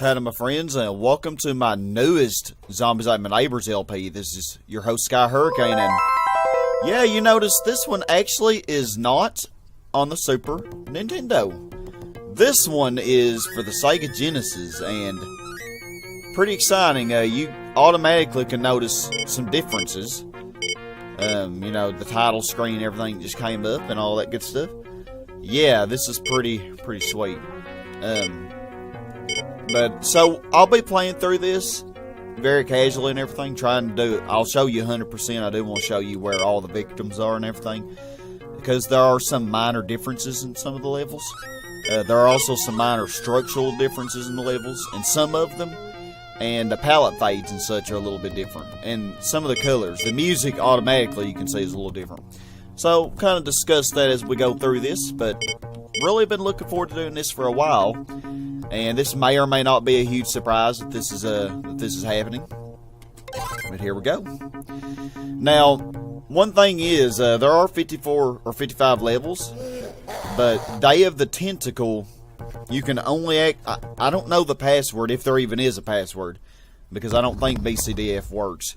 Howdy, my friends, and welcome to my newest Zombies Ate My Neighbors LP. This is your host, Sky Hurricane, and yeah, you notice this one actually is not on the Super Nintendo. This one is for the Sega Genesis, and pretty exciting. You automatically can notice some differences. You know, the title screen, everything just came up, and all that good stuff. Yeah, this is pretty sweet. But so I'll be playing through this very casually and everything, trying to do. I'll show you 100%. I do want to show you where all the victims are and everything, because there are some minor differences in some of the levels. There are also some minor structural differences in the levels, and some of them, and the palette fades and such are a little bit different, and some of the colors, the music automatically you can see is a little different. So kind of discuss that as we go through this, but really been looking forward to doing this for a while. And this may or may not be a huge surprise that this is happening. But here we go. Now, one thing is, there are 54 or 55 levels, but Day of the Tentacle, you can only act. I don't know the password, if there even is a password, because I don't think BCDF works.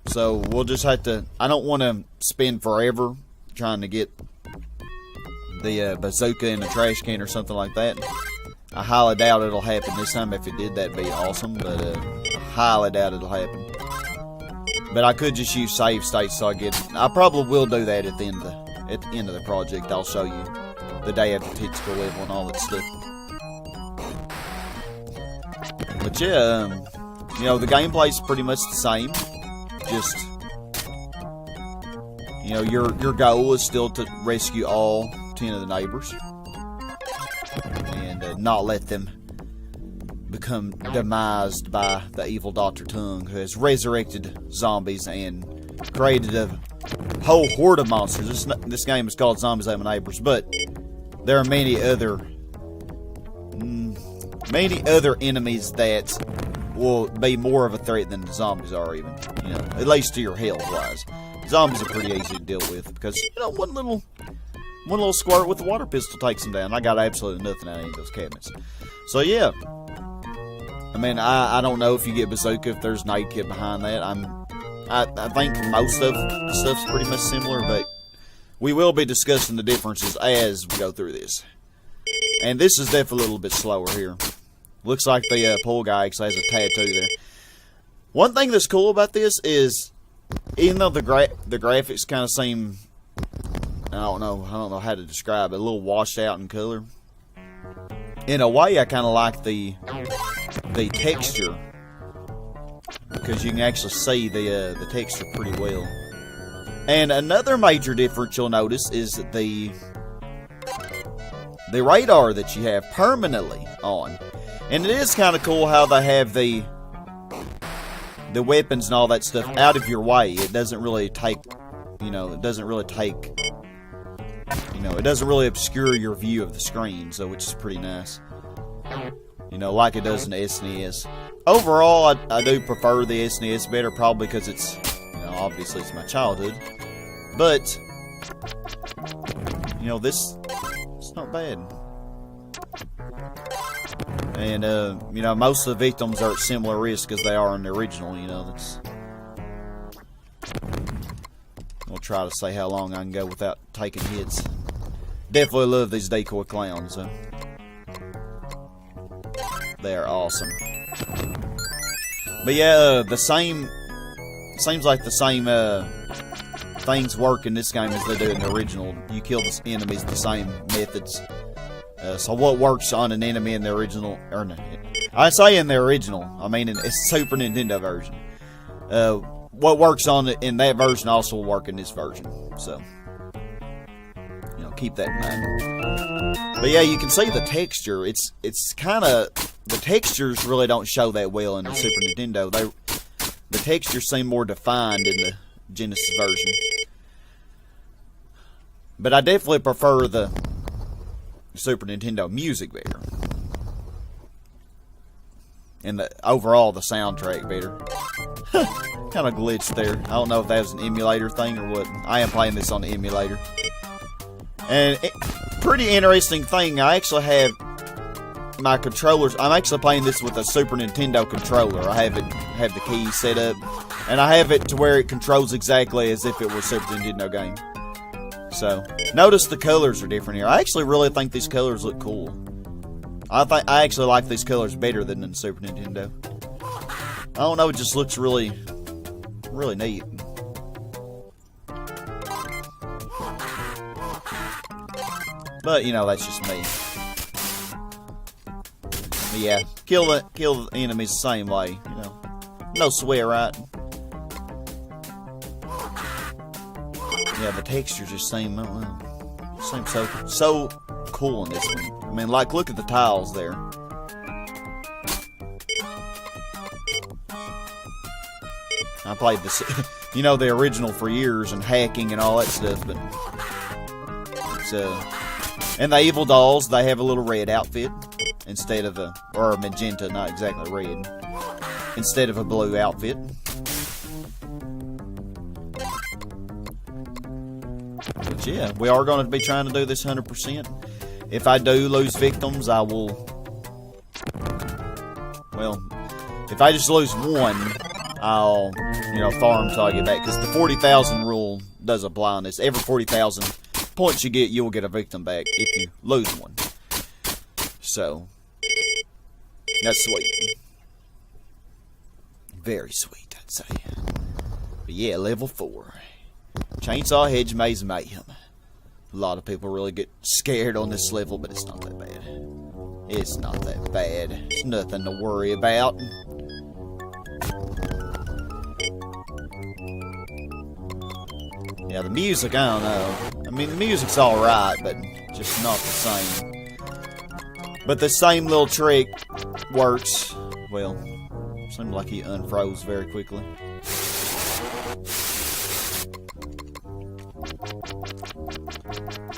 So we'll just have to. I don't want to spend forever trying to get the bazooka in a trash can or something like that. I highly doubt it'll happen this time. If it did, that'd be awesome, but I highly doubt it'll happen. But I could just use save states so I get. I probably will do that at the end of the project. I'll show you the Day of the Tentacle level and all that stuff. But yeah, you know, the gameplay's pretty much the same. Just, you know, your goal is still to rescue all 10 of the neighbors. Not let them become demised by the evil Dr. Tongue, who has resurrected zombies and created a whole horde of monsters. This game is called Zombies Ate My Neighbors, but there are many other enemies that will be more of a threat than the zombies are, even, you know, at least to your health wise. Zombies are pretty easy to deal with because, you know, one little squirt with a water pistol takes them down. I got absolutely nothing out of any of those cabinets. So yeah, I mean, I don't know if you get bazooka, if there's nade kit behind that. I think most of the stuff's pretty much similar, but we will be discussing the differences as we go through this. And this is definitely a little bit slower here. Looks like the pool guy actually has a tattoo there. One thing that's cool about this is, even though the graphics kind of seem, I don't know how to describe it, a little washed out in color. In a way, I kind of like the texture, because you can actually see the texture pretty well. And another major difference you'll notice is the radar that you have permanently on. And it is kind of cool how they have the weapons and all that stuff out of your way. It doesn't really take, you know, it doesn't really obscure your view of the screen, so which is pretty nice. You know, like it does in the SNES. Overall, I do prefer the SNES better, probably because it's, you know, obviously it's my childhood. But, you know, it's not bad. And, you know, most of the victims are at similar risk as they are in the original, you know, that's... I'll try to say how long I can go without taking hits. Definitely love these decoy clowns, so. They're awesome. But yeah, seems like the same things work in this game as they do in the original. You kill the enemies the same methods. So what works on an enemy in the original, or no, I say in the original, I mean in the Super Nintendo version. What works on it in that version also will work in this version. So, you know, keep that in mind. But yeah, you can see the texture. It's kind of, the textures really don't show that well in the Super Nintendo. The textures seem more defined in the Genesis version. But I definitely prefer the Super Nintendo music better. And overall, the soundtrack better. Kind of glitched there. I don't know if that was an emulator thing or what. I am playing this on the emulator. And pretty interesting thing, I actually have my controllers. I'm actually playing this with a Super Nintendo controller. I have the keys set up, and I have it to where it controls exactly as if it were a Super Nintendo game. So notice the colors are different here. I actually really think these colors look cool. I actually like these colors better than the Super Nintendo. I don't know, it just looks really neat. But you know, that's just me. But yeah, kill the enemies the same way, you know. No swear, right? Yeah, the textures just seem, I don't know, seem so cool in this one. I mean, like, look at the tiles there. I played this, you know, the original for years and hacking and all that stuff, but it's and the evil dolls, they have a little red outfit instead of or a magenta, not exactly red, instead of a blue outfit. But yeah, we are going to be trying to do this 100%. If I do lose victims, I will, well, if I just lose one, I'll, you know, farm till I get back, because the 40,000 rule does apply on this. Every 40,000 points you get, you'll get a victim back if you lose one. So, that's sweet. Very sweet, I'd say. But yeah, level 4. Chainsaw Hedge Maze Mayhem. A lot of people really get scared on this level, but it's not that bad. It's not that bad. It's nothing to worry about. Yeah, the music, I don't know. I mean, the music's alright, but just not the same. But the same little trick works. Well, seemed like he unfroze very quickly.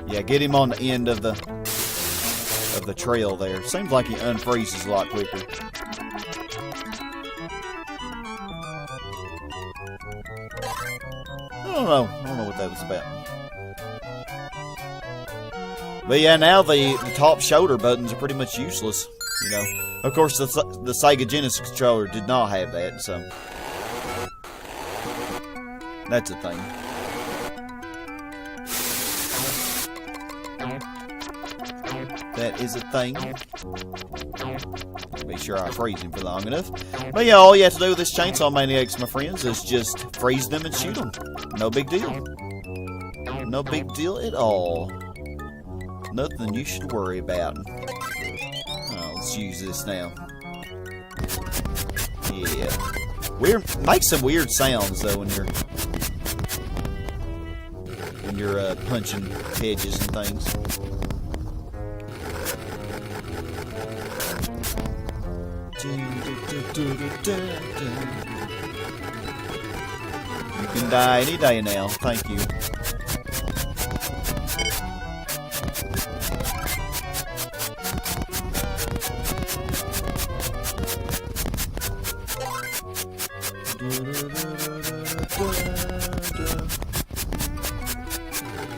Yeah, get him on the end of the trail there. Seems like he unfreezes a lot quicker. I don't know what that was about. But yeah, now the top shoulder buttons are pretty much useless. You know, of course the Sega Genesis controller did not have that, so that's a thing. That is a thing. Be sure I freeze him for long enough. But yeah, all you have to do with this Chainsaw Maniacs, my friends, is just freeze them and shoot them. No big deal. No big deal at all. Nothing you should worry about. Oh, let's use this now. Yeah. Makes some weird sounds though when you're punching hedges and things. You can die any day now. Thank you.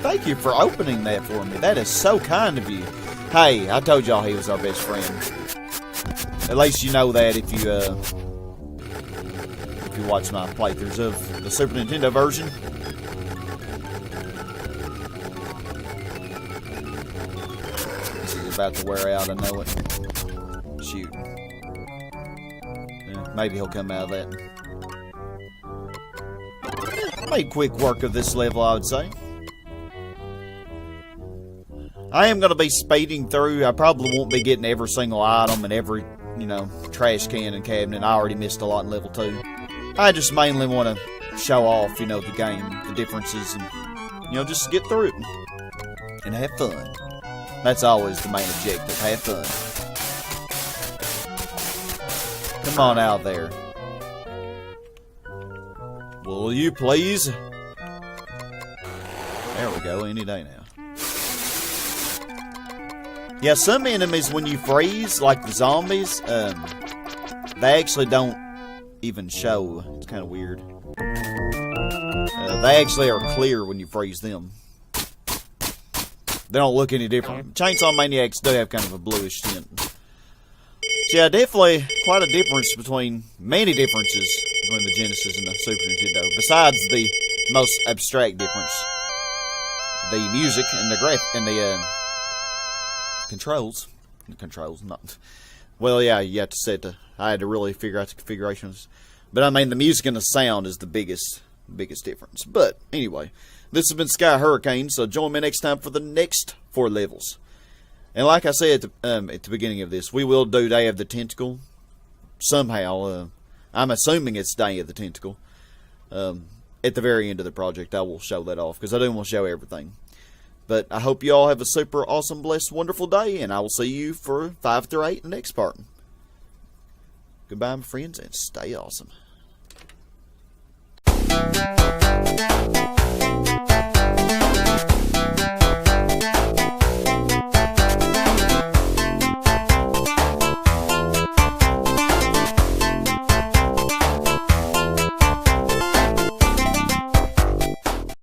Thank you for opening that for me. That is so kind of you. Hey, I told y'all he was our best friend. At least you know that if you watch my playthroughs of the Super Nintendo version. This is about to wear out, I know it. Shoot. Yeah, maybe he'll come out of that. Made quick work of this level, I would say. I am going to be speeding through. I probably won't be getting every single item and every, you know, trash can and cabinet. I already missed a lot in level 2. I just mainly want to show off, you know, the game, the differences, and, you know, just get through it and have fun. That's always the main objective, have fun. Come on out there. Will you please? There we go, any day now. Yeah, some enemies, when you freeze, like the zombies, they actually don't even show. It's kind of weird. They actually are clear when you freeze them. They don't look any different. Chainsaw Maniacs do have kind of a bluish tint. So yeah, definitely quite a difference between, many differences between the Genesis and the Super Nintendo. Besides the most abstract difference, the music and the controls. The controls, not. Well, yeah, you have to set I had to really figure out the configurations. But I mean, the music and the sound is the biggest difference. But anyway, this has been Sky Hurricane, so join me next time for the next 4 levels. And like I said at the beginning of this, we will do Day of the Tentacle somehow. I'm assuming it's Day of the Tentacle. At the very end of the project, I will show that off because I do want to show everything. But I hope you all have a super awesome, blessed, wonderful day, and I will see you for 5 through 8 in the next part. Goodbye, my friends, and stay awesome.